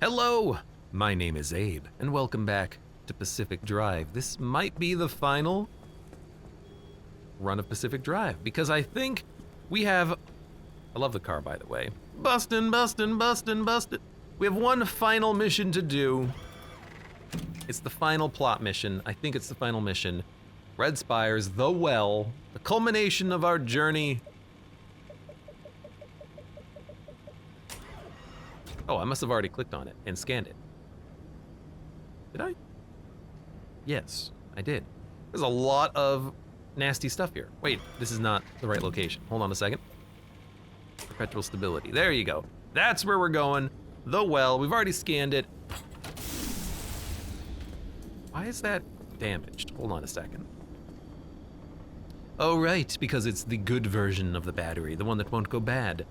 Hello, my name is Abe, and welcome back to Pacific Drive. This might be the final run of Pacific Drive, because I think we have, I love the car by the way, bustin'. We have one final mission to do. It's the final plot mission. I think it's the final mission. Red Spires, the well, the culmination of our journey. Oh, I must have already clicked on it and scanned it. Did I? Yes, I did. There's a lot of nasty stuff here. Wait, this is not the right location. Hold on a second. Perpetual stability. There you go. That's where we're going. The well. We've already scanned it. Why is that damaged? Hold on a second. Oh, right, because it's the good version of the battery, the one that won't go bad.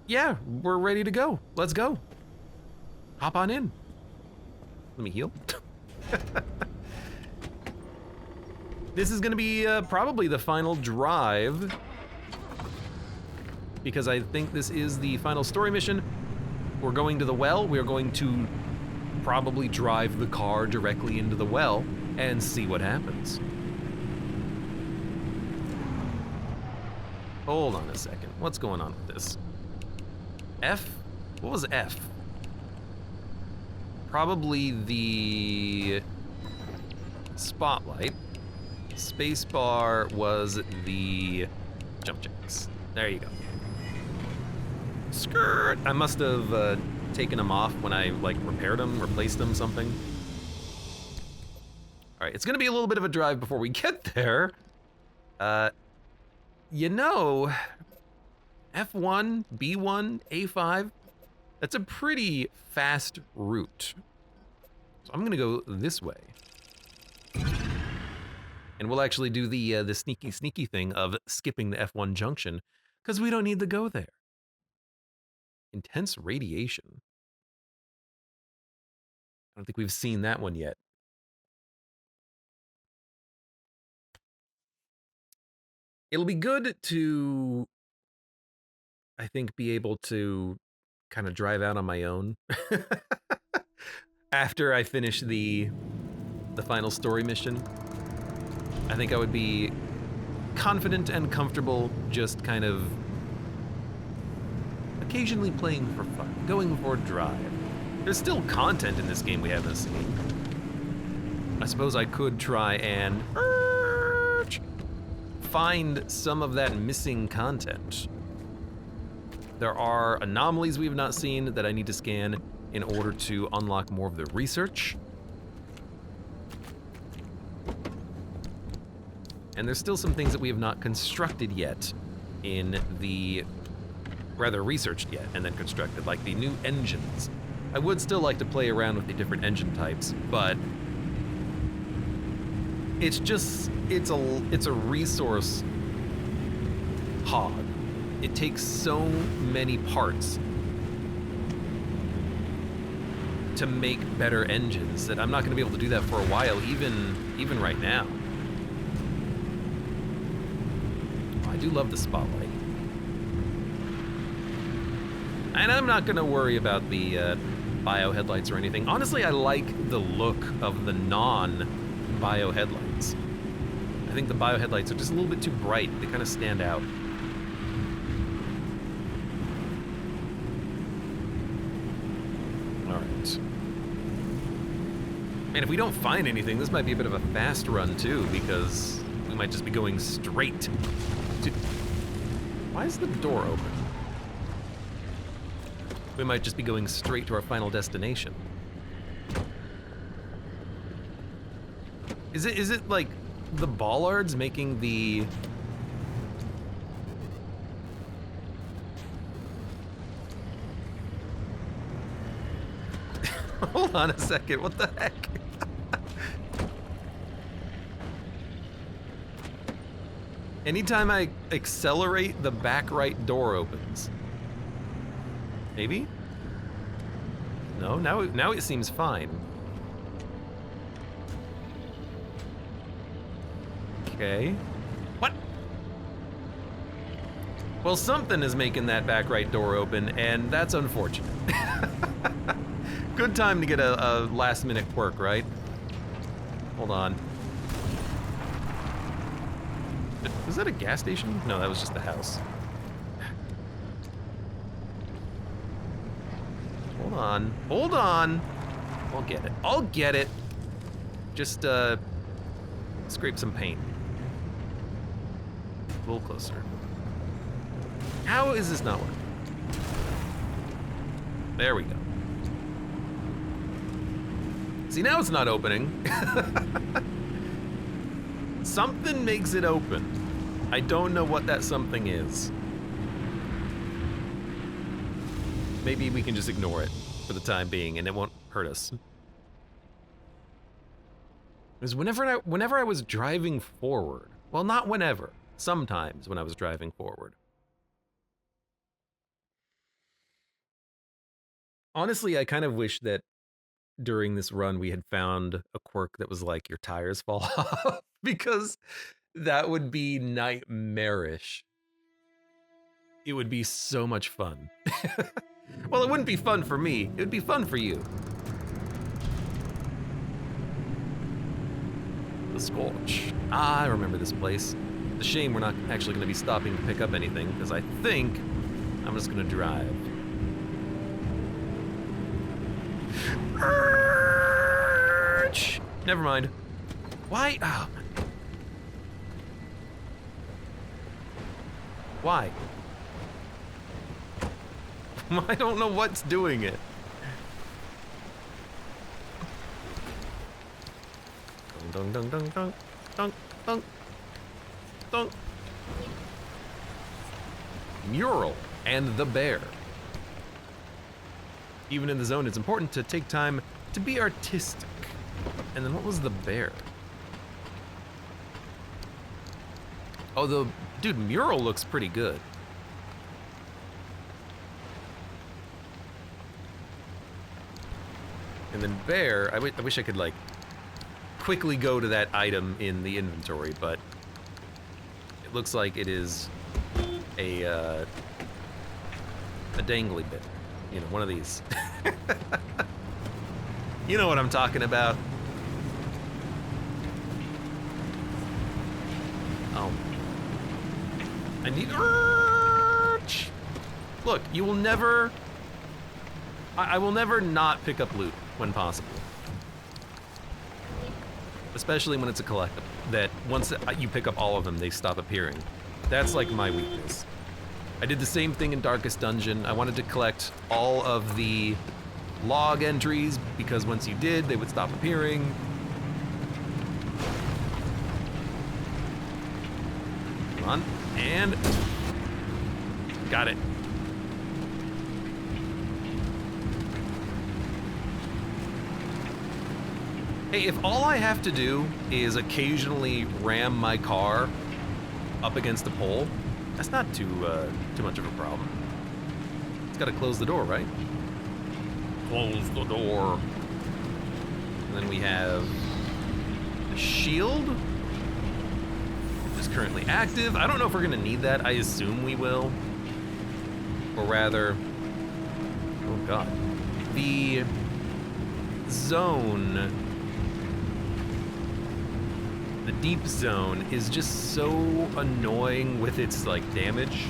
Yeah, we're ready to go. Let's go. Hop on in. Let me heal. This is gonna be probably the final drive, because I think this is the final story mission. We're going to the well. We're going to probably drive the car directly into the well and see what happens. Hold on a second. What's going on with this? F? What was F? Probably the spotlight. Spacebar was the jump jacks. There you go. Skirt! I must have taken them off when I like repaired them, replaced them, something. All right, it's gonna be a little bit of a drive before we get there. You know, F1, B1, A5, that's a pretty fast route. So I'm gonna go this way. And we'll actually do the sneaky thing of skipping the F1 junction, because we don't need to go there. Intense radiation. I don't think we've seen that one yet. It'll be good to, I think, be able to kind of drive out on my own after I finish the final story mission. I think I would be confident and comfortable just kind of occasionally playing for fun, going for a drive. There's still content in this game we haven't seen. I suppose I could try and find some of that missing content. There are anomalies we have not seen that I need to scan in order to unlock more of the research. And there's still some things that we have not constructed yet in the, rather researched yet and then constructed, like the new engines. I would still like to play around with the different engine types, but it's just, it's a resource hog. It takes so many parts to make better engines that I'm not gonna be able to do that for a while, even right now. I do love the spotlight. And I'm not gonna worry about the bio headlights or anything. Honestly, I like the look of the non-bio headlights. I think the bio headlights are just a little bit too bright. They kind of stand out. All right. And if we don't find anything, this might be a bit of a fast run too, because we might just be going straight to... Why is the door open? We might just be going straight to our final destination. Is it like the bollards making the... Hold on a second, what the heck? Anytime I accelerate, the back right door opens. Maybe? No, now it seems fine. Okay. What? Well, something is making that back right door open, and that's unfortunate. Good time to get a last-minute quirk, right? Hold on. Was that a gas station? No, that was just the house. Hold on. Hold on! I'll get it. I'll get it! Just, scrape some paint. A little closer. How is this not working? There we go. See, now it's not opening. Something makes it open. I don't know what that something is. Maybe we can just ignore it for the time being and it won't hurt us. Because whenever I was driving forward, well, not whenever, sometimes when I was driving forward. Honestly, I kind of wish that during this run we had found a quirk that was like your tires fall off, because that would be nightmarish. It would be so much fun. Well, it wouldn't be fun for me, it would be fun for you. The Scorch. Ah, I remember this place. It's a shame we're not actually going to be stopping to pick up anything, because I think I'm just going to drive. Never mind. Why? Oh. Why? I don't know what's doing it. Dunk, dunk, dunk, dunk, dunk, dunk, dunk. Mural and the bear. Even in the zone, it's important to take time to be artistic. And then what was the bear? Oh, the dude, mural looks pretty good. And then bear, I wish I could like quickly go to that item in the inventory, but it looks like it is a dangly bit. You know, one of these. You know what I'm talking about. Oh. I need... Look, you will never... I will never not pick up loot when possible. Especially when it's a collectible. That once you pick up all of them, they stop appearing. That's like my weakness. I did the same thing in Darkest Dungeon. I wanted to collect all of the log entries because once you did, they would stop appearing. Come on, and got it. Hey, if all I have to do is occasionally ram my car up against a pole, that's not too much of a problem. It's got to close the door, right? Close the door. And then we have the shield, which is currently active. I don't know if we're gonna need that. I assume we will. Or rather, oh god. The zone, the deep zone is just so annoying with its like damage.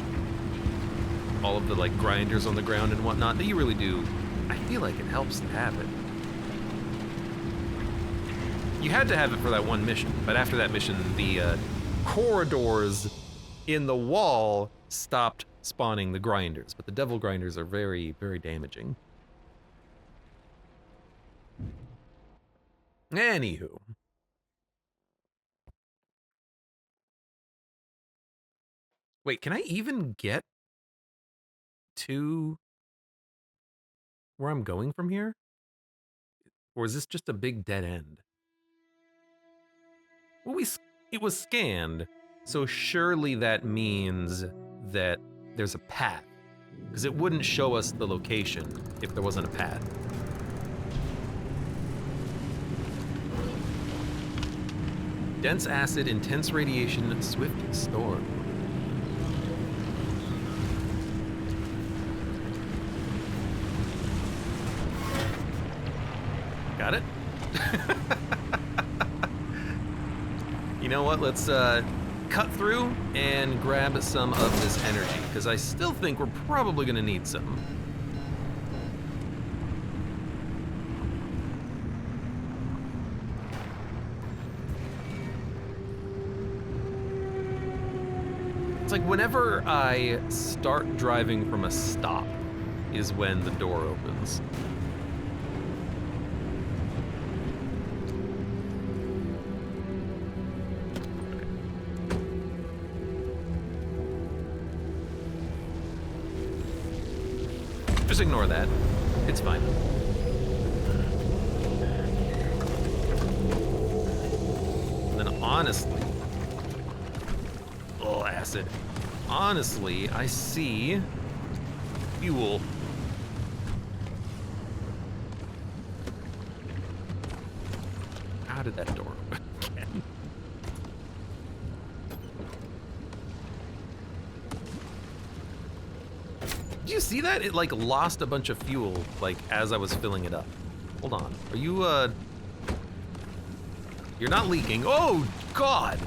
All of the like grinders on the ground and whatnot that you really do. I feel like it helps to have it. You had to have it for that one mission, but after that mission, the corridors in the wall stopped spawning the grinders, but the devil grinders are very, very damaging. Anywho. Wait, can I even get to where I'm going from here? Or is this just a big dead end? Well, it was scanned, so surely that means that there's a path, because it wouldn't show us the location if there wasn't a path. Dense acid, intense radiation, swift storm. Got it? You know what? Let's cut through and grab some of this energy, because I still think we're probably going to need some. It's like whenever I start driving from a stop is when the door opens. Just ignore that. It's fine. And then honestly, oh, acid. Honestly, I see fuel. How did that door open again? Did you see that? It like lost a bunch of fuel like as I was filling it up. Hold on. Are you you're not leaking. Oh God.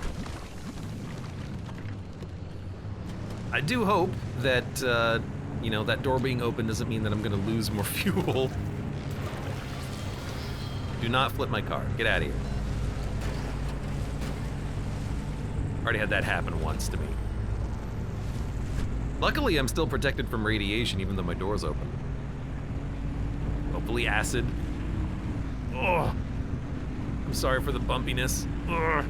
I do hope that you know, that door being open doesn't mean that I'm gonna lose more fuel. Do not flip my car. Get out of here. Already had that happen once to me. Luckily, I'm still protected from radiation even though my door's open. Hopefully acid. Oh, I'm sorry for the bumpiness. Ugh.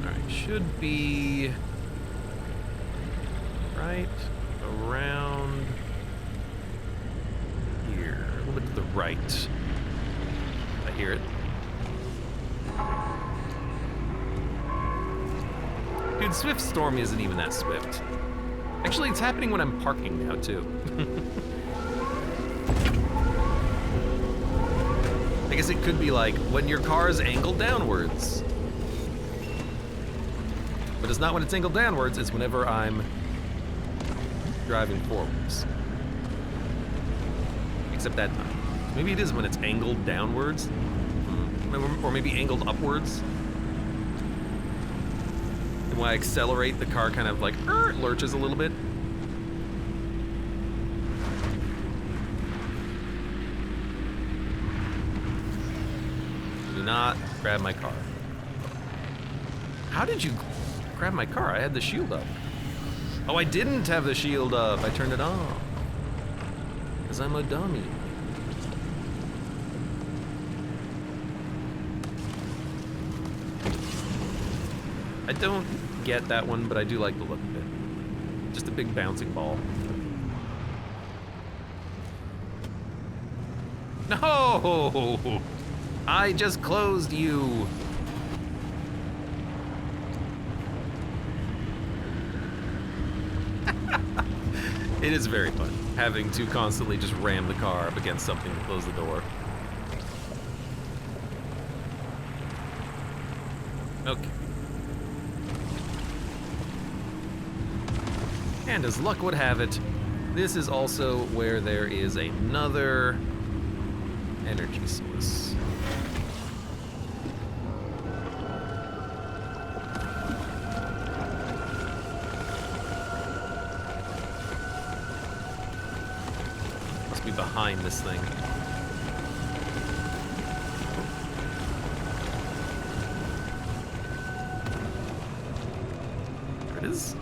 Alright, should be right around here. A little bit to the right. I hear it. Dude, Swift Storm isn't even that swift. Actually, it's happening when I'm parking now, too. I guess it could be like when your car is angled downwards. But it's not when it's angled downwards, it's whenever I'm driving forwards. Except that time. Maybe it is when it's angled downwards. Or maybe angled upwards. And when I accelerate, the car kind of like lurches a little bit. Do not grab my car. How did you grab my car? I had the shield up. Oh, I didn't have the shield up. I turned it off. Because I'm a dummy. I don't get that one, but I do like the look of it. Just a big bouncing ball. No! I just closed you. It is very fun, having to constantly just ram the car up against something to close the door. Okay. And as luck would have it, this is also where there is another energy source. Must be behind this thing. There it is.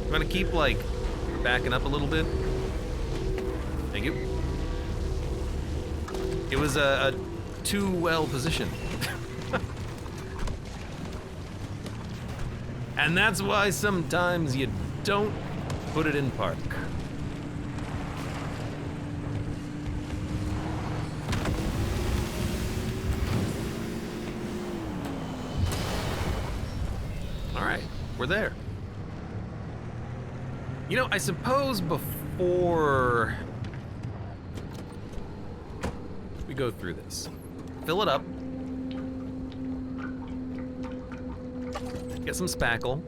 I'm gonna keep like backing up a little bit. Thank you. It was a too well positioned. And that's why sometimes you don't put it in park. All right, we're there. You know, I suppose before we go through this. Fill it up. Get some spackle.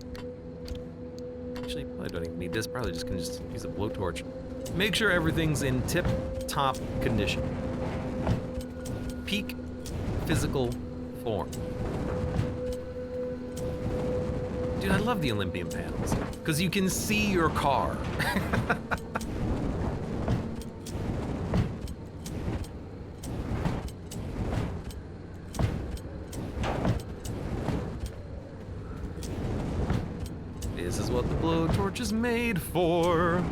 Actually, probably don't even need this. Probably just can just use a blowtorch. Make sure everything's in tip-top condition. Peak physical form. Dude, I love the Olympian panels, because you can see your car. This is what the blowtorch is made for.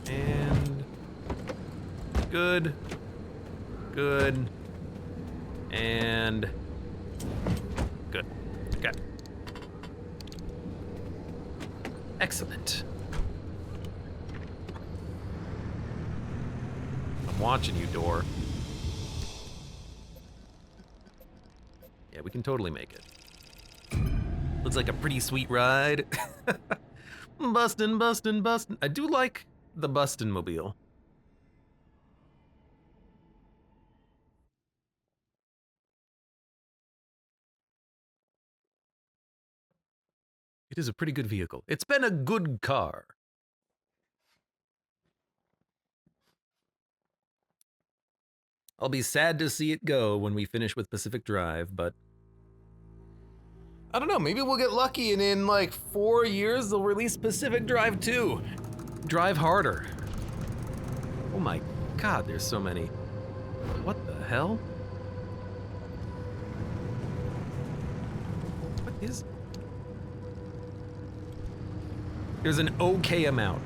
And good. Good. And good. Okay. Excellent. I'm watching you, door. Yeah, we can totally make it. Looks like a pretty sweet ride. Bustin', bustin', bustin'. I do like the bustin' mobile. It is a pretty good vehicle. It's been a good car. I'll be sad to see it go when we finish with Pacific Drive, but I don't know, maybe we'll get lucky and in like 4 years they'll release Pacific Drive 2. Drive harder. Oh my god, there's so many. What the hell? What is... There's an okay amount.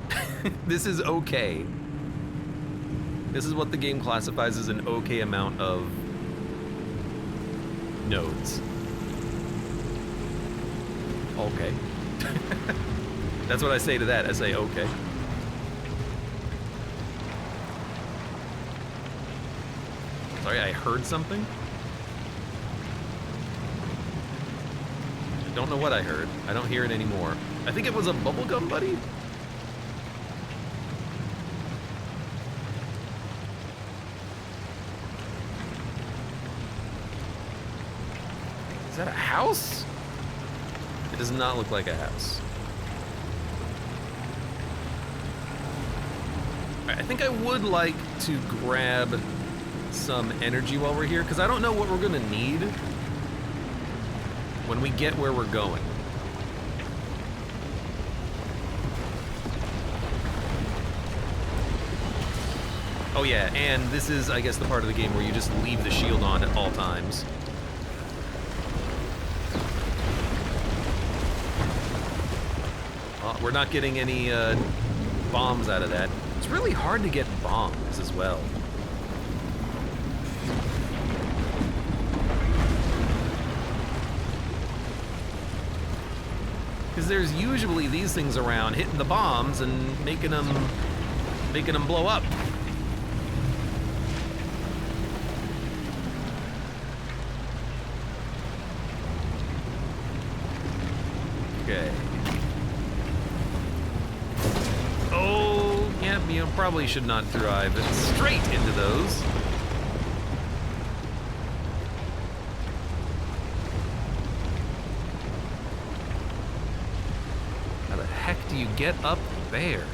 This is okay. This is what the game classifies as an okay amount of nodes. Okay. That's what I say to that. I say okay. Sorry, I heard something. I don't know what I heard. I don't hear it anymore. I think it was a bubblegum buddy. Is that a house? It does not look like a house. I think I would like to grab some energy while we're here, because I don't know what we're gonna need when we get where we're going. Oh yeah, and this is, I guess, the part of the game where you just leave the shield on at all times. We're not getting any bombs out of that. It's really hard to get bombs as well. Because there's usually these things around hitting the bombs and making them blow up. Okay. Oh, yeah, you probably should not drive it straight into those. How the heck do you get up there?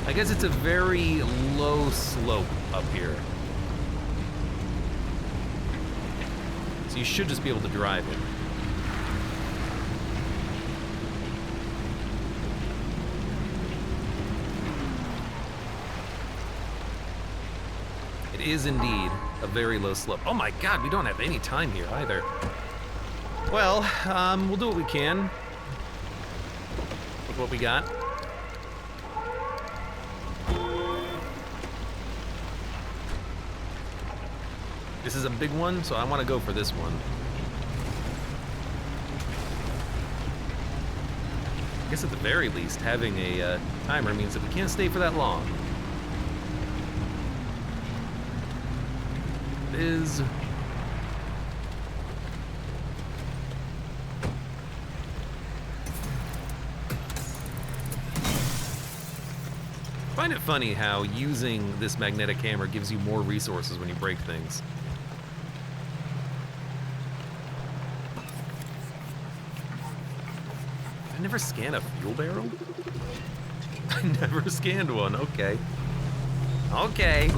I guess it's a very low slope up here. So you should just be able to drive it. It is indeed a very low slope. Oh my god, we don't have any time here either. Well, we'll do what we can with what we got. This is a big one, so I want to go for this one. I guess at the very least, having a timer means that we can't stay for that long. It is... find it funny how using this magnetic hammer gives you more resources when you break things. I never scan a fuel barrel? I never scanned one, okay. Okay.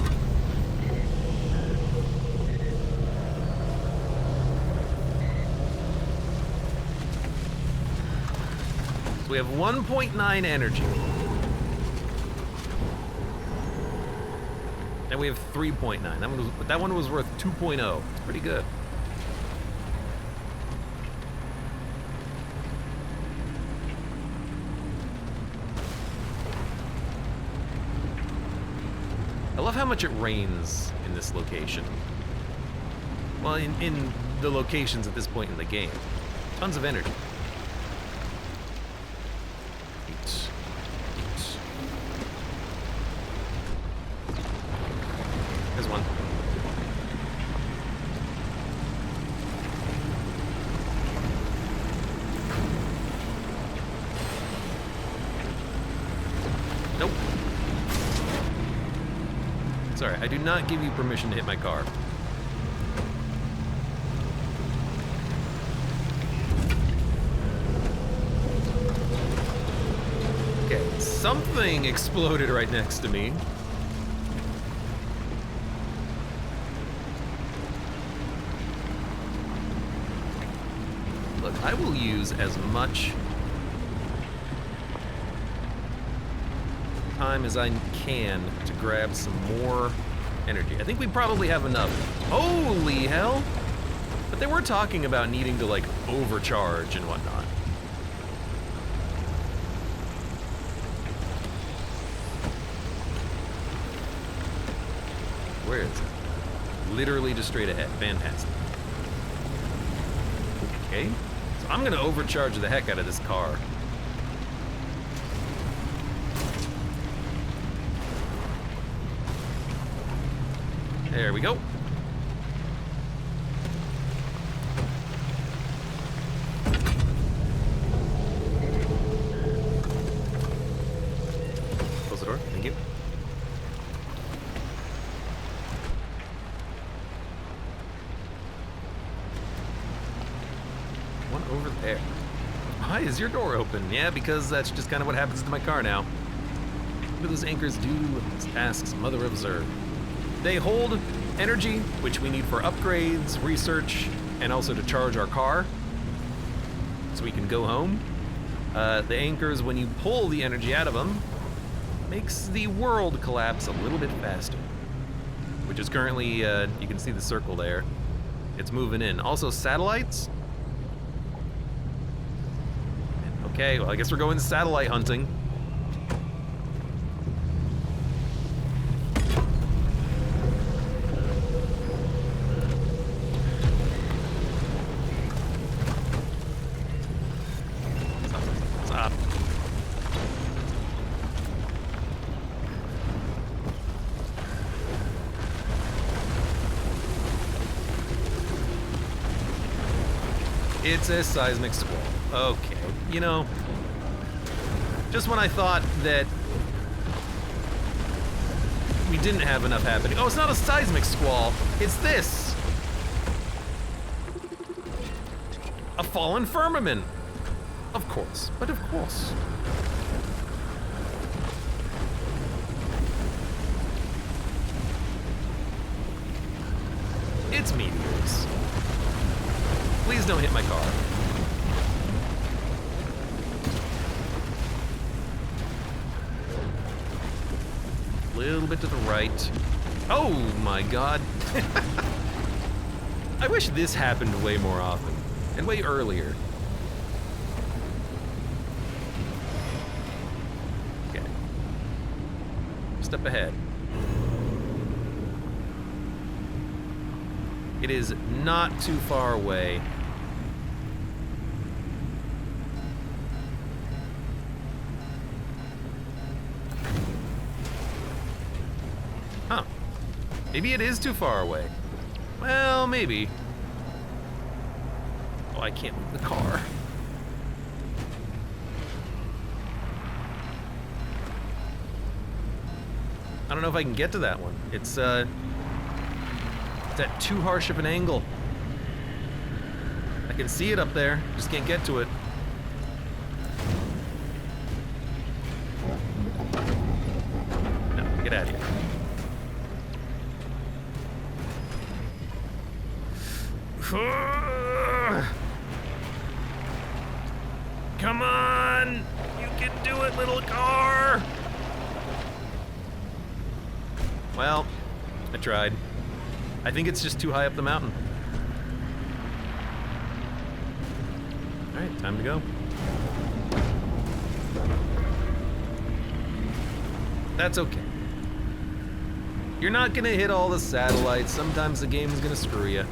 So we have 1.9 energy. And we have 3.9. That one was worth 2.0. It's pretty good. I love how much it rains in this location. Well, in the locations at this point in the game. Tons of energy. Eat. There's one. Nope. Sorry, I do not give you permission to hit my car. Okay, something exploded right next to me. Look, I will use as much time as I can to grab some more energy. I think we probably have enough. Holy hell! But they were talking about needing to, like, overcharge and whatnot. Where is it? Literally just straight ahead. Fantastic. Okay. So I'm gonna overcharge the heck out of this car. There we go. Close the door. Thank you. One over there. Why is your door open? Yeah, because that's just kind of what happens to my car now. What do those anchors do? Asks Mother of Zerg. They hold energy, which we need for upgrades, research, and also to charge our car, so we can go home. The anchors, when you pull the energy out of them, makes the world collapse a little bit faster, which is currently, you can see the circle there. It's moving in. Also, satellites. Okay, well, I guess we're going satellite hunting. It's a seismic squall. Okay, you know, just when I thought that we didn't have enough happening. Oh, it's not a seismic squall. It's this. A fallen firmament. Of course, but of course. It's meteors. Please don't hit my car. A little bit to the right. Oh my god. I wish this happened way more often and way earlier. Okay. Step ahead. It is not too far away. Huh. Maybe it is too far away. Well, maybe. Oh, I can't move the car. don't know if I can get to that one. It's at too harsh of an angle. I can see it up there, just can't get to it. No, get out of here. Come on! You can do it, little car! Well, I tried. I think it's just too high up the mountain. Alright, time to go. That's okay. You're not gonna hit all the satellites. Sometimes the game is gonna screw you.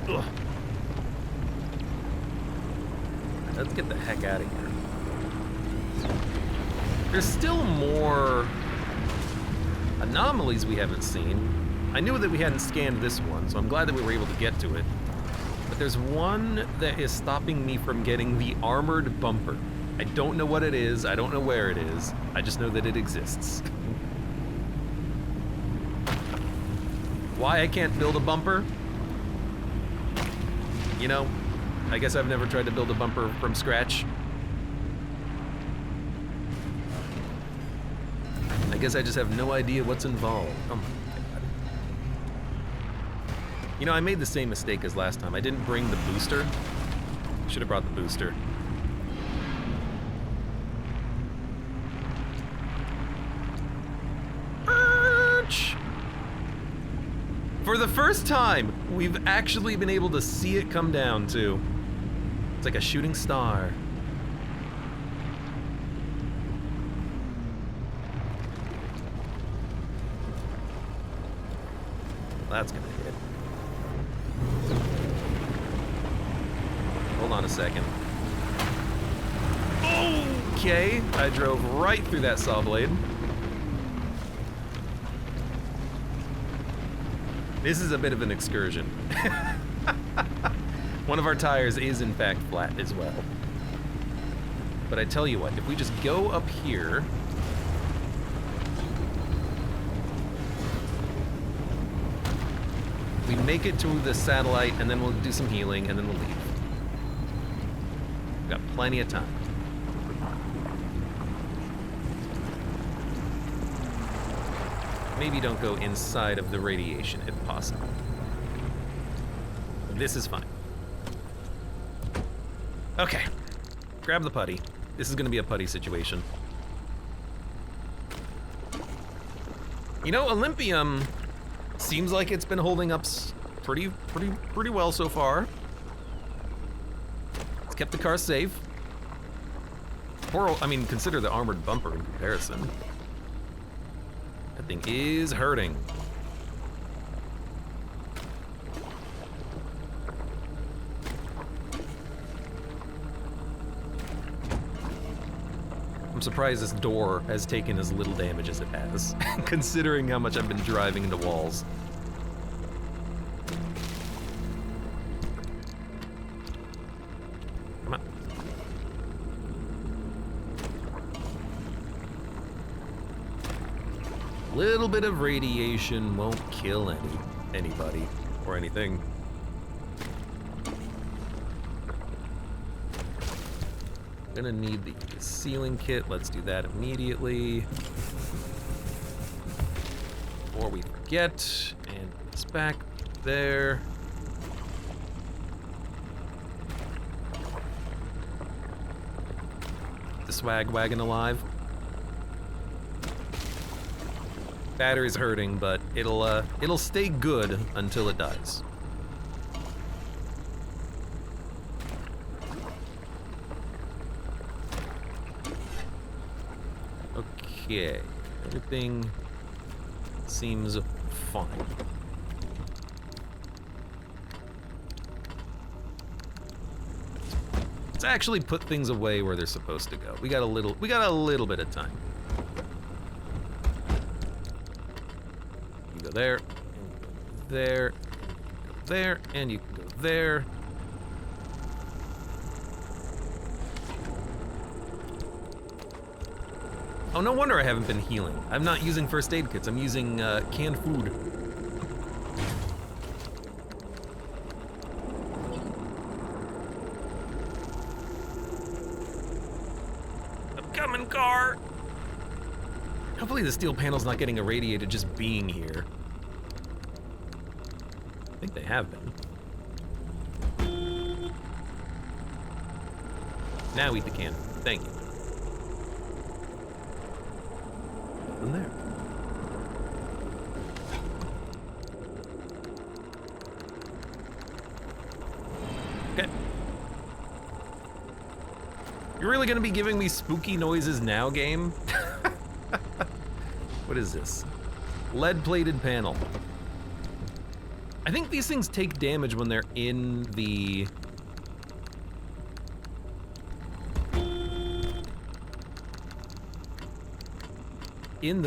Ugh. Let's get the heck out of here. There's still more anomalies we haven't seen. I knew that we hadn't scanned this one, so I'm glad that we were able to get to it. But there's one that is stopping me from getting the armored bumper. I don't know what it is, I don't know where it is, I just know that it exists. Why I can't build a bumper? You know, I guess I've never tried to build a bumper from scratch. I guess I just have no idea what's involved. Oh my God. You know, I made the same mistake as last time. I didn't bring the booster. Should have brought the booster. For the first time, we've actually been able to see it come down, too. It's like a shooting star. That's gonna hit. Hold on a second. Okay, I drove right through that saw blade. This is a bit of an excursion. One of our tires is in fact flat as well. But I tell you what, if we just go up here, we make it to the satellite and then we'll do some healing and then we'll leave. We've got plenty of time. Maybe don't go inside of the radiation if possible. This is fine. Okay, grab the putty. This is gonna be a putty situation. You know, Olympium seems like it's been holding up pretty well so far. It's kept the car safe. I mean, consider the armored bumper in comparison. That thing is hurting. I'm surprised this door has taken as little damage as it has, considering how much I've been driving into walls. Come on. A little bit of radiation won't kill anybody or anything. Gonna need the sealing kit. Let's do that immediately. Before we forget, and it's back there. The swag wagon alive. Battery's hurting, but it'll stay good until it dies. Okay, everything seems fine. Let's actually put things away where they're supposed to go. We got a little bit of time. You can go there, and there, and you can go there. Oh, no wonder I haven't been healing. I'm not using first aid kits. I'm using canned food. I'm coming, car. Hopefully the steel panel's not getting irradiated just being here. I think they have been. Now eat the can. Thank you. Nothing there. Okay. You're really gonna be giving me spooky noises now, game? What is this? Lead-plated panel. I think these things take damage when they're in the...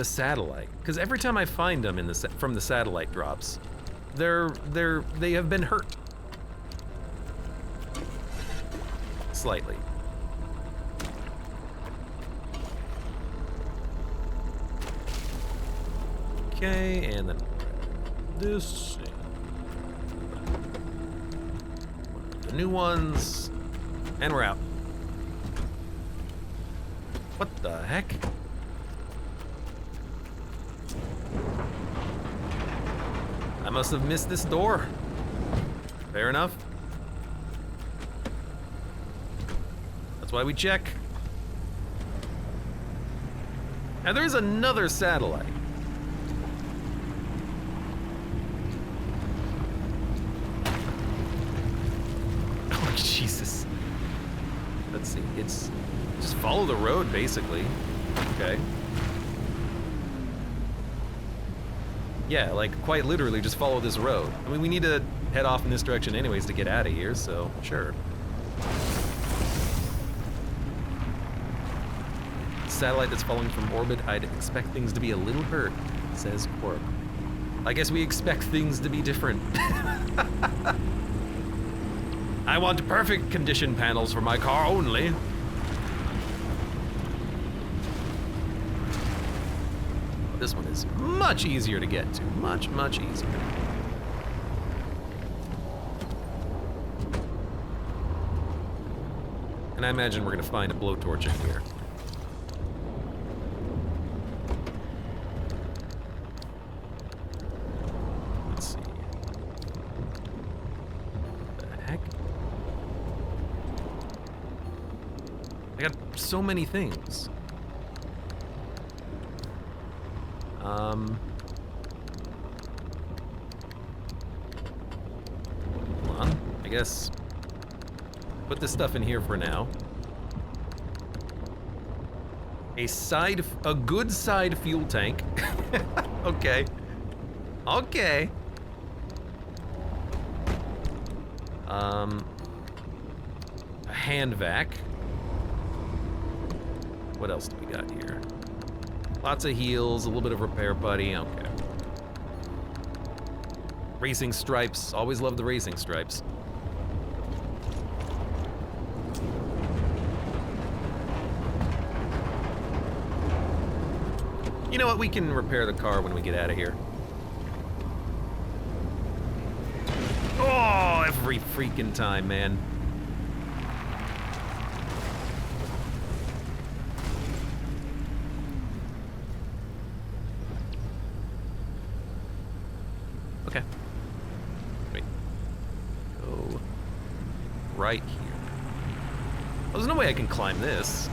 satellite, because every time I find them from the satellite drops, they have been hurt slightly. Okay, and then this, the new ones, and we're out. What the heck? I must have missed this door. Fair enough. That's why we check. Now there's another satellite. Oh, Jesus. Let's see, it's just follow the road, basically. Okay. Yeah, like, quite literally, just follow this road. I mean, we need to head off in this direction anyways to get out of here, so sure. Satellite that's falling from orbit, I'd expect things to be a little hurt, says Corp. I guess we expect things to be different. I want perfect condition panels for my car only. This one is much easier to get to. Much, much easier. And I imagine we're gonna find a blowtorch in here. Let's see. What the heck? I got so many things. Hold on, I guess put this stuff in here for now. A good side fuel tank. Okay. Okay. A hand vac. What else do we got here? Lots of heals, a little bit of repair buddy, okay. Racing stripes, always love the racing stripes. You know what, we can repair the car when we get out of here. Oh, every freaking time, man. Okay. Wait. Go right here. Oh, there's no way I can climb this.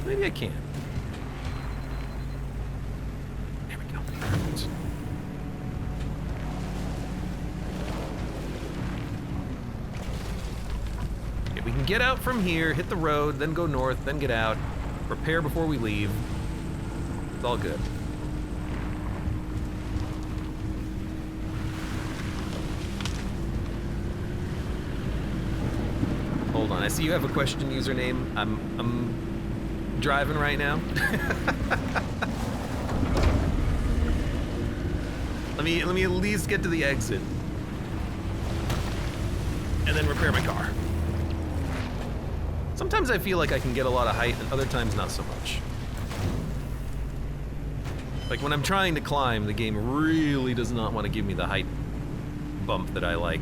Maybe I can. There we go. Perfect. Okay, we can get out from here, hit the road, then go north, then get out, repair before we leave. It's all good. Hold on, I see you have a question username. I'm driving right now. Let me at least get to the exit. And then repair my car. Sometimes I feel like I can get a lot of height, and other times not so much. Like when I'm trying to climb, the game really does not want to give me the height bump that I like.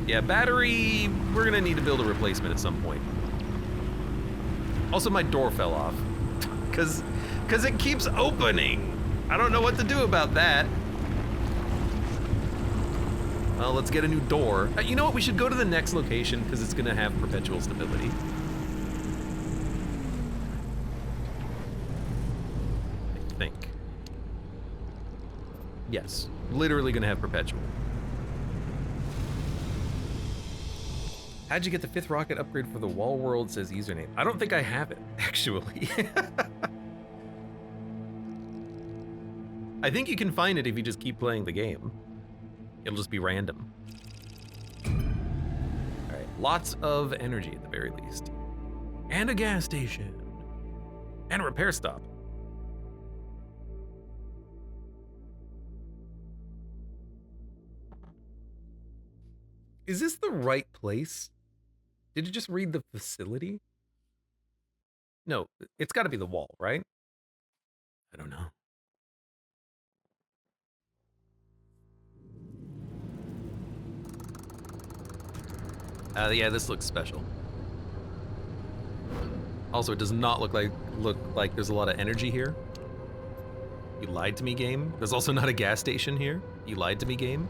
Yeah, battery, we're gonna need to build a replacement at some point. Also, my door fell off, cause it keeps opening. I don't know what to do about that. Well, let's get a new door. You know what, we should go to the next location, because it's gonna have perpetual stability. I think. Yes, literally gonna have perpetual. How'd you get the 5th rocket upgrade for the wall world, says username? I don't think I have it, actually. I think you can find it if you just keep playing the game. It'll just be random. All right, lots of energy at the very least. And a gas station. And a repair stop. Is this the right place? Did you just read the facility? No, it's gotta be the wall, right? I don't know. Yeah, this looks special. Also, it does not look like there's a lot of energy here. You lied to me, game. There's also not a gas station here. You lied to me, game.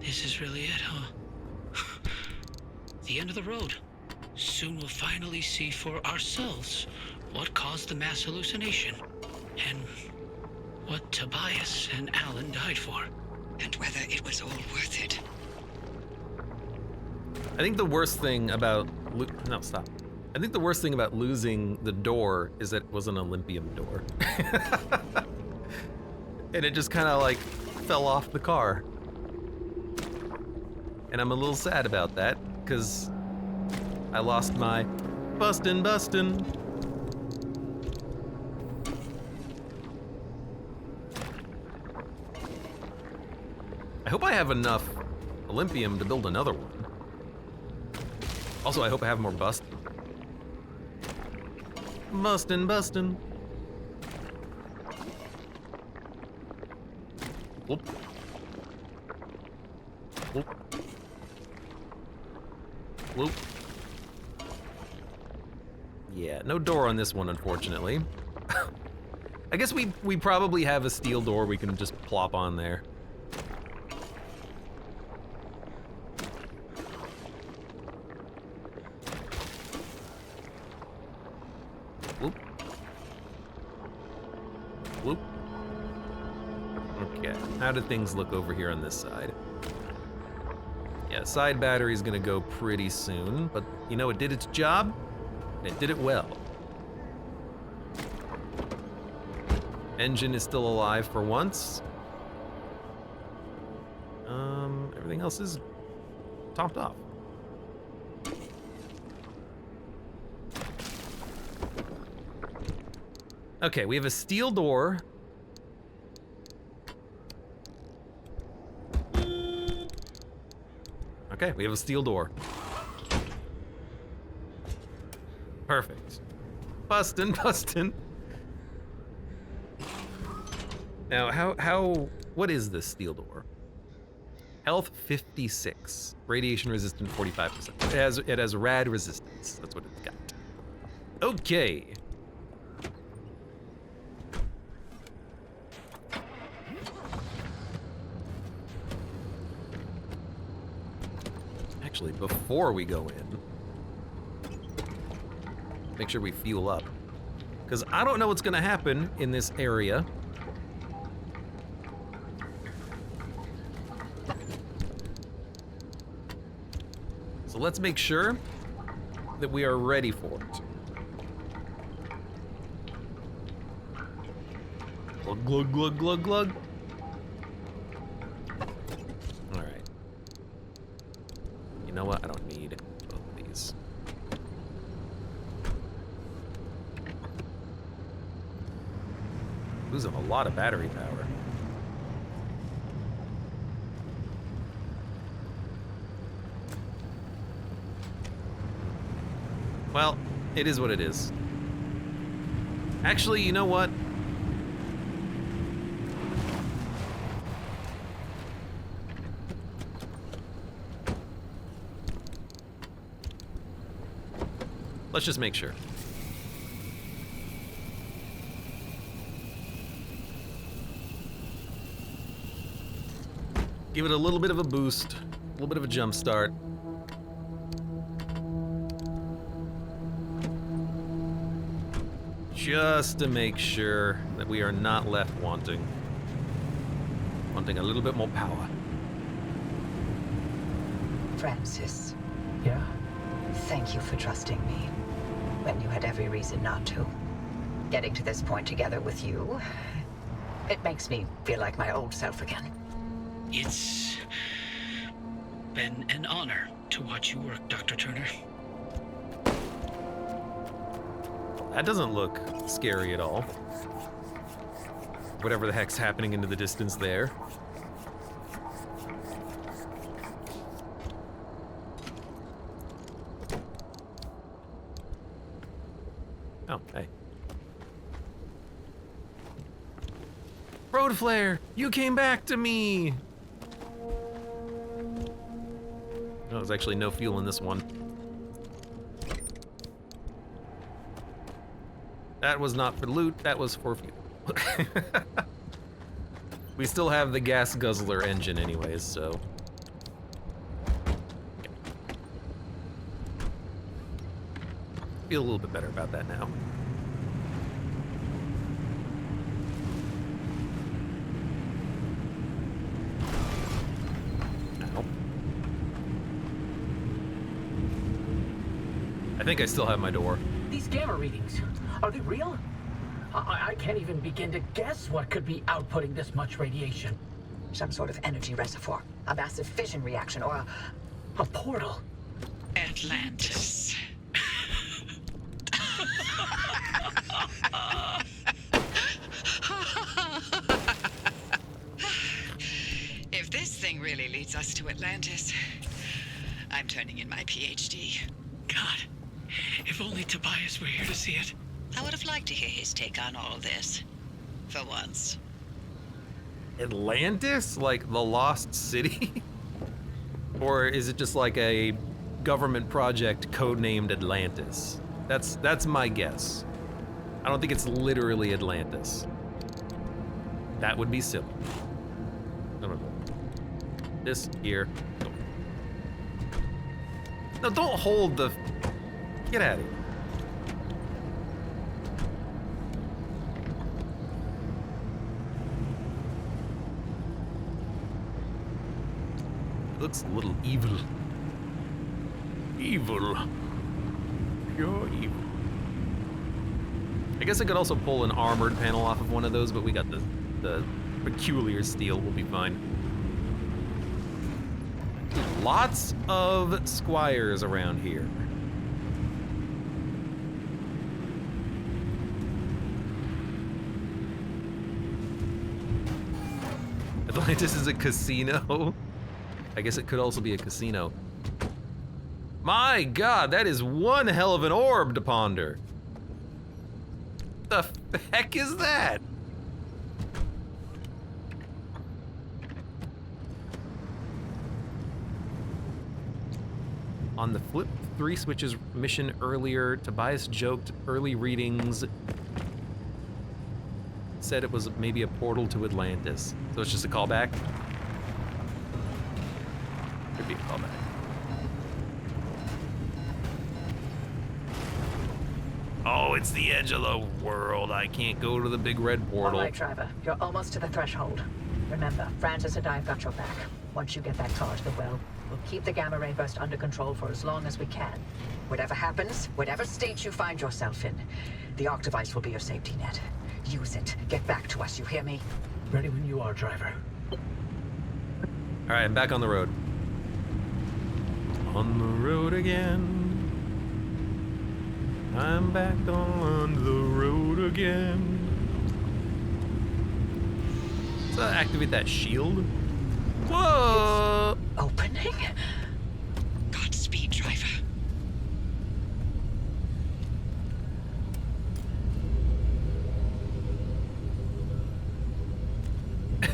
This is really it, huh? The end of the road. Soon we'll finally see for ourselves what caused the mass hallucination, and what Tobias and Alan died for. And whether it was all worth it. I think the worst thing about no, stop. I think the worst thing about losing the door is that it was an Olympium door. And it just kind of like fell off the car. And I'm a little sad about that, because I lost my bustin'. I hope I have enough Olympium to build another one. Also, I hope I have more bustin'. Bustin'. Whoop. Whoop. Whoop. Yeah, no door on this one, unfortunately. I guess we probably have a steel door we can just plop on there. Whoop. Whoop. Okay, how do things look over here on this side? Yeah, side battery's gonna go pretty soon, but you know, it did its job, and it did it well. Engine is still alive for once. Everything else is topped off. Okay, we have a steel door. Okay, we have a steel door. Perfect. Bustin'. Now, what is this steel door? Health 56, radiation resistant 45%. It has rad resistance. That's what it's got. Okay. Actually, before we go in, make sure we fuel up, because I don't know what's gonna happen in this area. So let's make sure that we are ready for it. Glug, glug, glug, glug. All right. You know what? I don't need both of these. Losing a lot of battery power. Well, it is what it is. Actually, you know what? Let's just make sure. Give it a little bit of a boost, a little bit of a jump start. Just to make sure that we are not left wanting. Wanting a little bit more power. Francis, Yeah? thank you for trusting me when you had every reason not to. Getting to this point together with you, it makes me feel like my old self again. It's been an honor to watch you work, Dr. Turner. That doesn't look scary at all. Whatever the heck's happening into the distance there. Oh, hey. Road flare, you came back to me! Oh, there's actually no fuel in this one. That was not for loot, that was for fuel. We still have the gas guzzler engine anyways, so. Feel a little bit better about that now. Ow. I think I still have my door. These gamma readings, are they real? I can't even begin to guess what could be outputting this much radiation. Some sort of energy reservoir, a massive fission reaction, or A portal. Atlantis. If this thing really leads us to Atlantis, I'm turning in my PhD. God, if only Tobias were here to see it. I would have liked to hear his take on all this. For once. Atlantis? Like the lost city? Or is it just like a government project codenamed Atlantis? That's my guess. I don't think it's literally Atlantis. That would be silly. No, no, no. This here. No, don't hold the... Get out of here. Looks a little evil. Evil. You're evil. I guess I could also pull an armored panel off of one of those, but we got the peculiar steel. We'll be fine. Lots of squires around here. Atlantis is a casino. I guess it could also be a casino. My God, that is one hell of an orb to ponder. The heck is that? On the flip 3 switches mission earlier, Tobias joked early readings said it was maybe a portal to Atlantis. So it's just a callback? Could be a callback. Oh, it's the edge of the world. I can't go to the big red portal. All right, driver. You're almost to the threshold. Remember, Francis and I have got your back. Once you get that car to the well, we'll keep the gamma ray burst under control for as long as we can. Whatever happens, whatever state you find yourself in, the arc device will be your safety net. Use it. Get back to us, you hear me? Ready when you are, driver. All right, I'm back on the road. On the road again. I'm back on the road again. Let's activate that shield. Whoa! Opening? Godspeed, driver.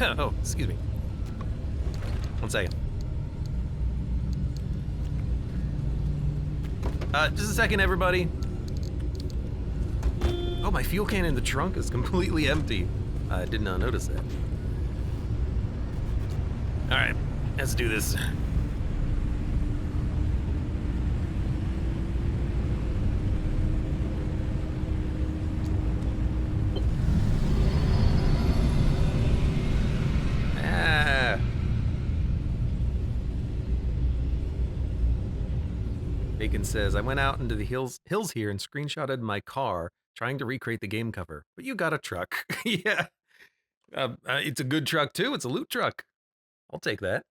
Oh, excuse me. 1 second. Just a second, everybody. Oh, my fuel can in the trunk is completely empty. I did not notice that. All right, let's do this. Bacon says, I went out into the hills here and screenshotted my car trying to recreate the game cover, but you got a truck. Yeah. It's a good truck, too. It's a loot truck. I'll take that.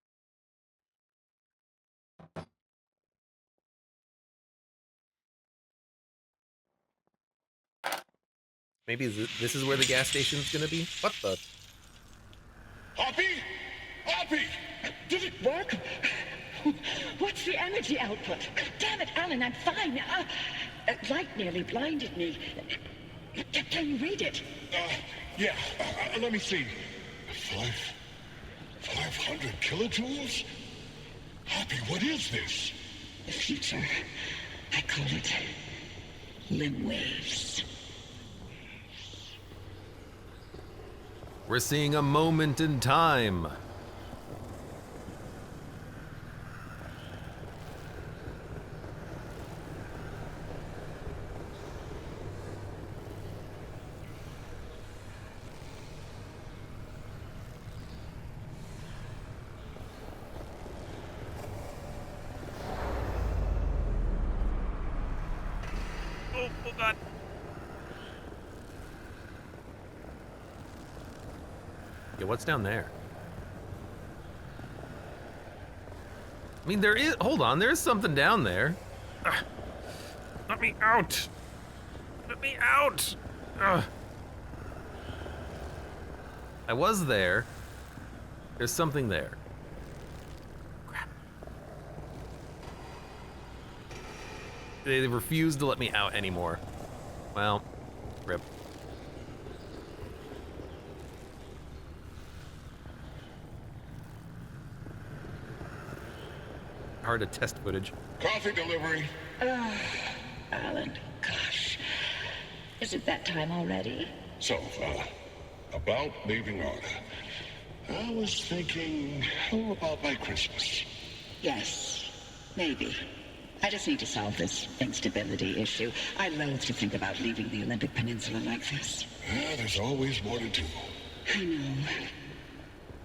Maybe this is where the gas station's gonna be? What the? Hoppy? Hoppy! Did it work? What's the energy output? Damn it, Alan, I'm fine. Light nearly blinded me. Can you read it? Yeah. Let me see. 500 kilojoules? Hoppy, what is this? The future. I call it limb waves. We're seeing a moment in time. Oh God. Yeah, what's down there? I mean, there is. Hold on, there is something down there. Let me out. Let me out. I was there. There's something there. Crap. They refuse to let me out anymore. Well, rip. Hard to test footage. Coffee delivery. Alan, gosh. Is it that time already? So, about leaving Arda. I was thinking, how about by Christmas? Yes, maybe. I just need to solve this instability issue. I loathe to think about leaving the Olympic Peninsula like this. There's always more to do. I know.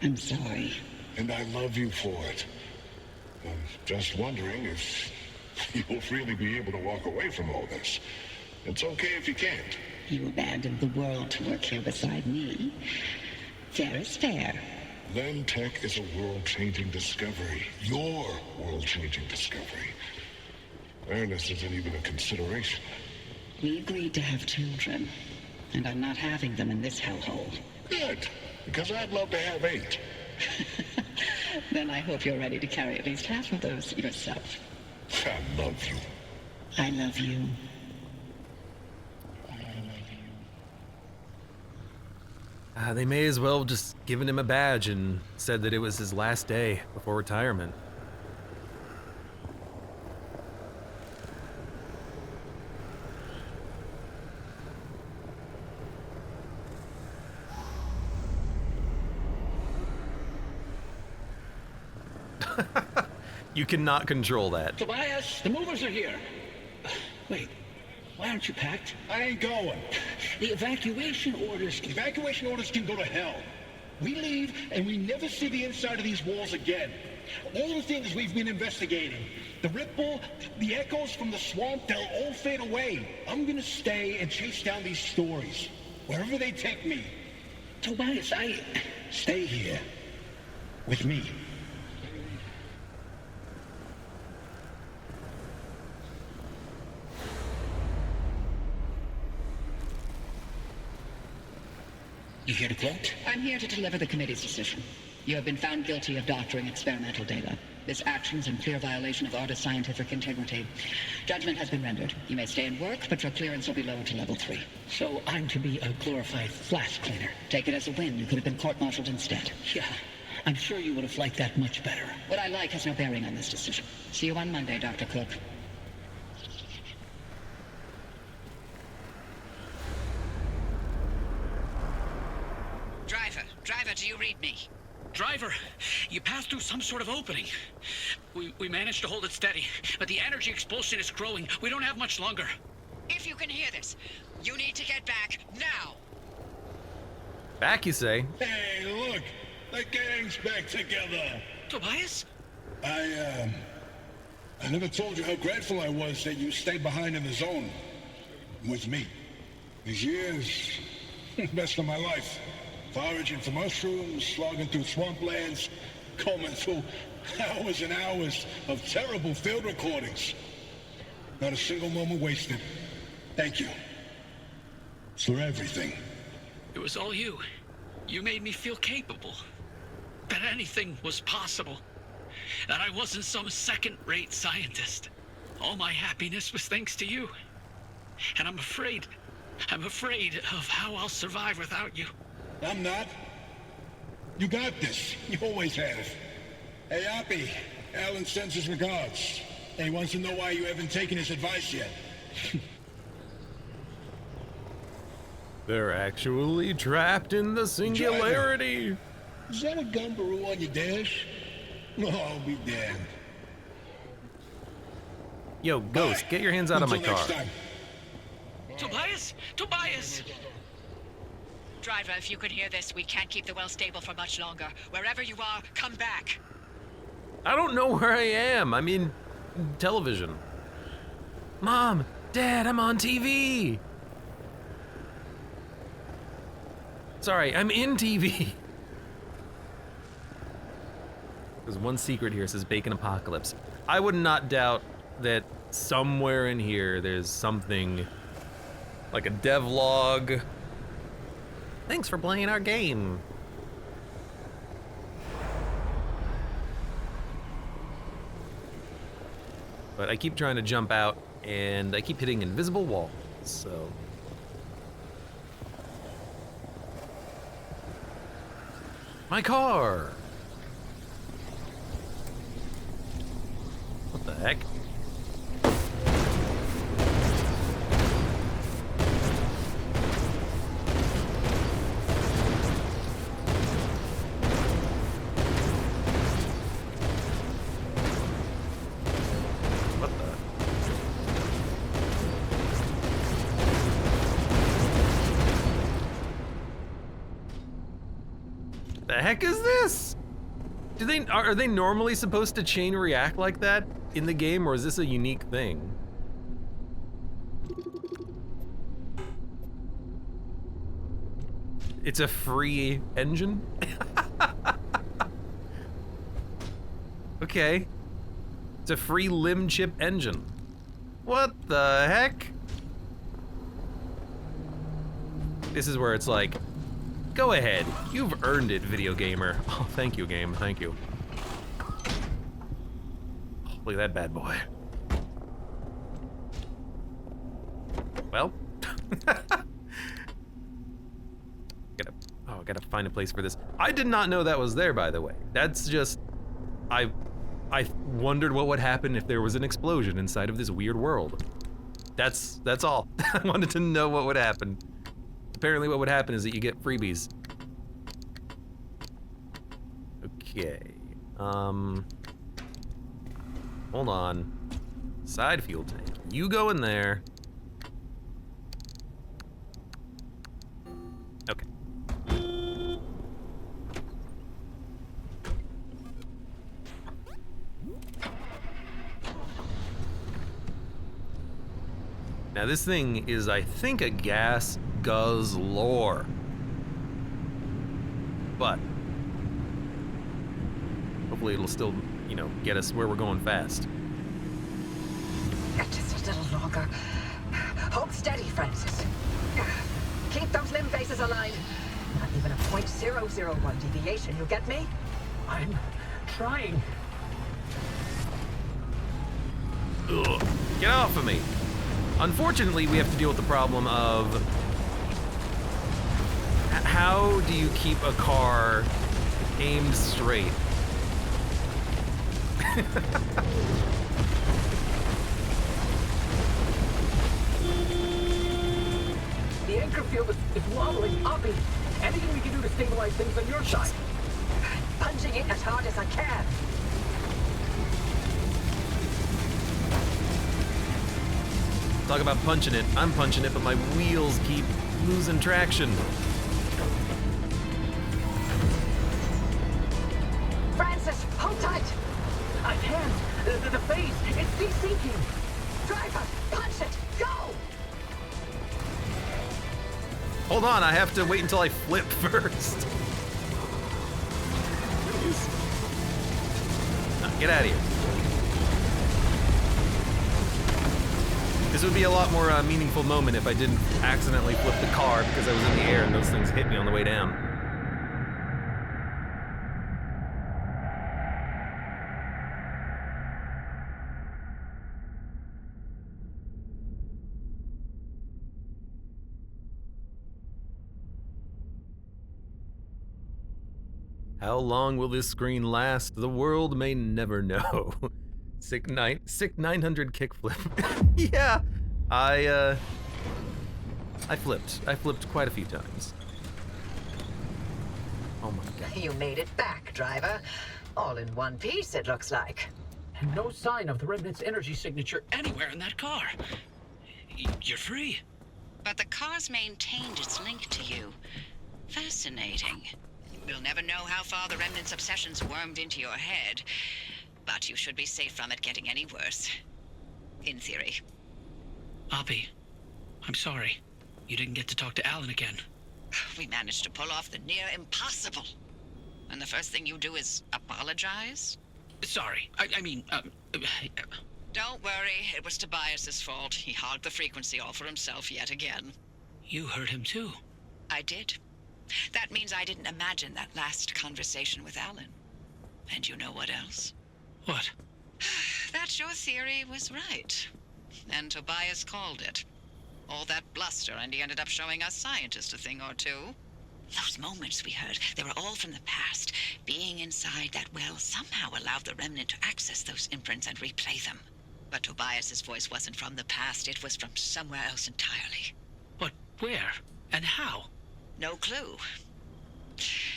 I'm sorry. And I love you for it. I'm just wondering if you'll really be able to walk away from all this. It's okay if you can't. You abandoned the world to work here beside me. Fair is fair. Len Tech is a world-changing discovery. Your world-changing discovery. Fairness isn't even a consideration. We agreed to have children, and I'm not having them in this hellhole. Good, because I'd love to have 8. Then I hope you're ready to carry at least half of those yourself. I love you. I love you. They may as well have just given him a badge and said that it was his last day before retirement. You cannot control that. Tobias, the movers are here. Wait, why aren't you packed? I ain't going. The evacuation orders. Evacuation orders can go to hell. We leave and we never see the inside of these walls again. All the things we've been investigating, the ripple, the echoes from the swamp, they'll all fade away. I'm gonna stay and chase down these stories, wherever they take me. Tobias, Stay here. With me. You here to quote? I'm here to deliver the committee's decision. You have been found guilty of doctoring experimental data. This action is in clear violation of Order's scientific integrity. Judgment has been rendered. You may stay and work, but your clearance will be lowered to level 3. So I'm to be a glorified flash cleaner. Take it as a win. You could have been court-martialed instead. Yeah, I'm sure you would have liked that much better. What I like has no bearing on this decision. See you on Monday, Dr. Cook. Driver, do you read me? Driver, you passed through some sort of opening. We managed to hold it steady, but the energy expulsion is growing. We don't have much longer. If you can hear this, you need to get back now. Back, you say? Hey, look, the gang's back together. Tobias? I never told you how grateful I was that you stayed behind in the zone with me. These years, best of my life. Foraging for mushrooms, slogging through swamplands, combing through hours and hours of terrible field recordings. Not a single moment wasted. Thank you. For everything. It was all you. You made me feel capable. That anything was possible. That I wasn't some second-rate scientist. All my happiness was thanks to you. And I'm afraid of how I'll survive without you. I'm not. You got this. You always have. Hey, Abe, Alan sends his regards. And he wants to know why you haven't taken his advice yet. They're actually trapped in the singularity. Is that a gumbaroo on your dash? Oh, I'll be damned. Yo, Ghost, get your hands out of my Until car. next time. Tobias? Tobias! Driver, if you can hear this, we can't keep the well stable for much longer. Wherever you are, come back. I don't know where I am. I mean, television. Mom, Dad, I'm on TV. Sorry, I'm in TV. There's one secret here. It says Bacon Apocalypse. I would not doubt that somewhere in here there's something like a devlog. Thanks for playing our game. But I keep trying to jump out, and I keep hitting invisible walls, so... My car! What the heck? What the heck is this? Are they normally supposed to chain react like that in the game, or is this a unique thing? It's a free engine? Okay. It's a free limb chip engine. What the heck? This is where it's like, go ahead, you've earned it, video gamer. Oh, thank you, game, thank you. Oh, look at that bad boy. Well, I gotta find a place for this. I did not know that was there, by the way. That's just, I wondered what would happen if there was an explosion inside of this weird world. That's all. I wanted to know what would happen. Apparently what would happen is that you get freebies. Okay. Hold on. Side fuel tank. You go in there. Okay. Now this thing is, I think, a gas guzzler. But hopefully it'll still, you know, get us where we're going fast. Just a little longer. Hold steady, Francis. Keep those limb bases aligned. Not even a 0.001 deviation, you get me? I'm trying. Ugh. Get off of me. Unfortunately, we have to deal with the problem of how do you keep a car aimed straight? The anchor field is wobbling. Abe, anything we can do to stabilize things on your side? Punching it as hard as I can. Talk about punching it. I'm punching it, but my wheels keep losing traction. Francis, hold tight. I can't. The phase, it's desinking. Driver, punch it. Go. Hold on, I have to wait until I flip first. Please. Get out of here. This would be a lot more meaningful moment if I didn't accidentally flip the car because I was in the air and those things hit me on the way down. How long will this screen last? The world may never know. Sick 900 kickflip. Yeah, I flipped. I flipped quite a few times. Oh my god. You made it back, driver. All in one piece, it looks like. And no sign of the Remnant's energy signature. Anywhere in that car. You're free. But the car's maintained its link to you. Fascinating. We'll never know how far the Remnant's obsessions wormed into your head, but you should be safe from it getting any worse. In theory. Abe, I'm sorry. You didn't get to talk to Alan again. We managed to pull off the near impossible. And the first thing you do is apologize? Sorry. I mean, Don't worry, it was Tobias's fault. He hogged the frequency all for himself yet again. You heard him too. I did. That means I didn't imagine that last conversation with Alan. And you know what else? What? That your theory was right. And Tobias called it. All that bluster, and he ended up showing us scientists a thing or two. Those moments we heard, they were all from the past. Being inside that well somehow allowed the Remnant to access those imprints and replay them. But Tobias's voice wasn't from the past, it was from somewhere else entirely. But where? And how? No clue.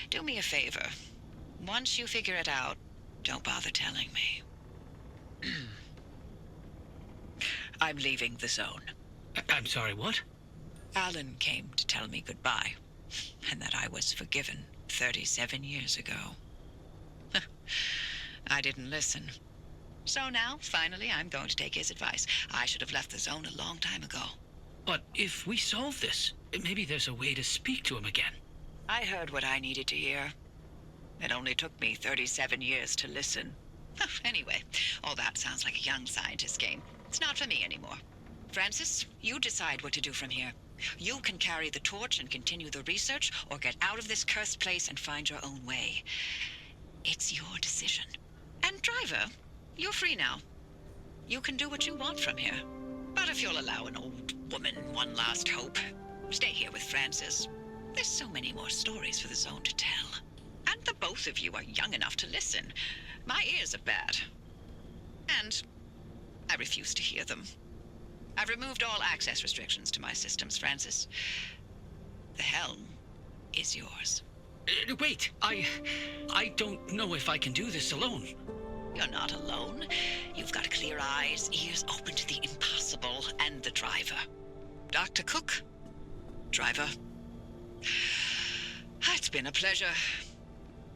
Do me a favor. Once you figure it out, don't bother telling me. I'm leaving the zone. I'm sorry, what? Alan came to tell me goodbye, and that I was forgiven 37 years ago. I didn't listen. So now, finally, I'm going to take his advice. I should have left the zone a long time ago. But if we solve this, maybe there's a way to speak to him again. I heard what I needed to hear. It only took me 37 years to listen. Anyway, all that sounds like a young scientist game. It's not for me anymore. Francis, you decide what to do from here. You can carry the torch and continue the research, or get out of this cursed place and find your own way. It's your decision. And driver, you're free now. You can do what you want from here. But if you'll allow an old woman one last hope, stay here with Francis. There's so many more stories for the zone to tell. And the both of you are young enough to listen. My ears are bad. And I refuse to hear them. I've removed all access restrictions to my systems, Francis. The helm is yours. Wait, I don't know if I can do this alone. You're not alone. You've got clear eyes, ears open to the impossible, and the driver. Dr. Cook, driver. It's been a pleasure.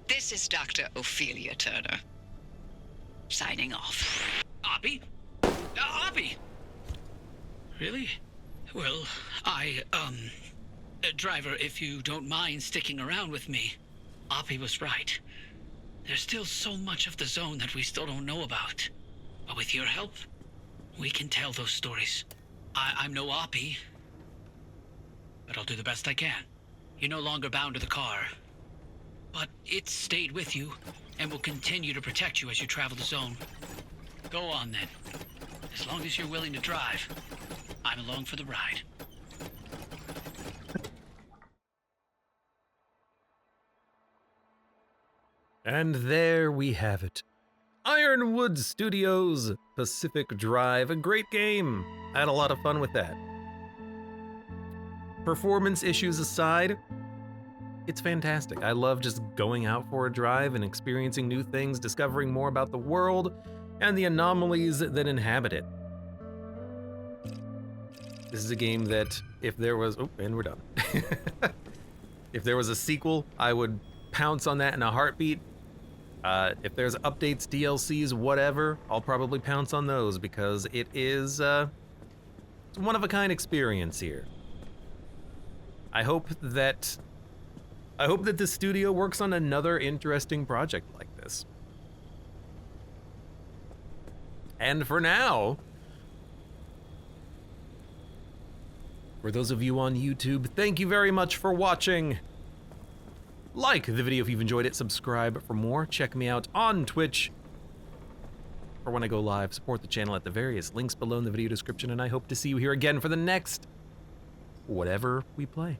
This is Dr. Ophelia Turner. Signing off. Abe? Abe! Really? Well, driver, if you don't mind sticking around with me, Abe was right. There's still so much of the zone that we still don't know about. But with your help, we can tell those stories. I'm no Abe, but I'll do the best I can. You're no longer bound to the car, but it's stayed with you and will continue to protect you as you travel the zone. Go on then, As long as you're willing to drive, I'm along for the ride. And there we have it. Ironwood Studios Pacific Drive, a great game. I had a lot of fun with that. Performance issues aside, it's fantastic. I love just going out for a drive and experiencing new things, discovering more about the world and the anomalies that inhabit it. This is a game that if there was, oh, and we're done. If there was a sequel, I would pounce on that in a heartbeat. If there's updates, DLCs, whatever, I'll probably pounce on those because it is it's one of a kind experience here. I hope that the studio works on another interesting project like this. And for now, for those of you on YouTube, thank you very much for watching. Like the video if you've enjoyed it, subscribe for more, check me out on Twitch for when I go live, support the channel at the various links below in the video description, and I hope to see you here again for the next whatever we play.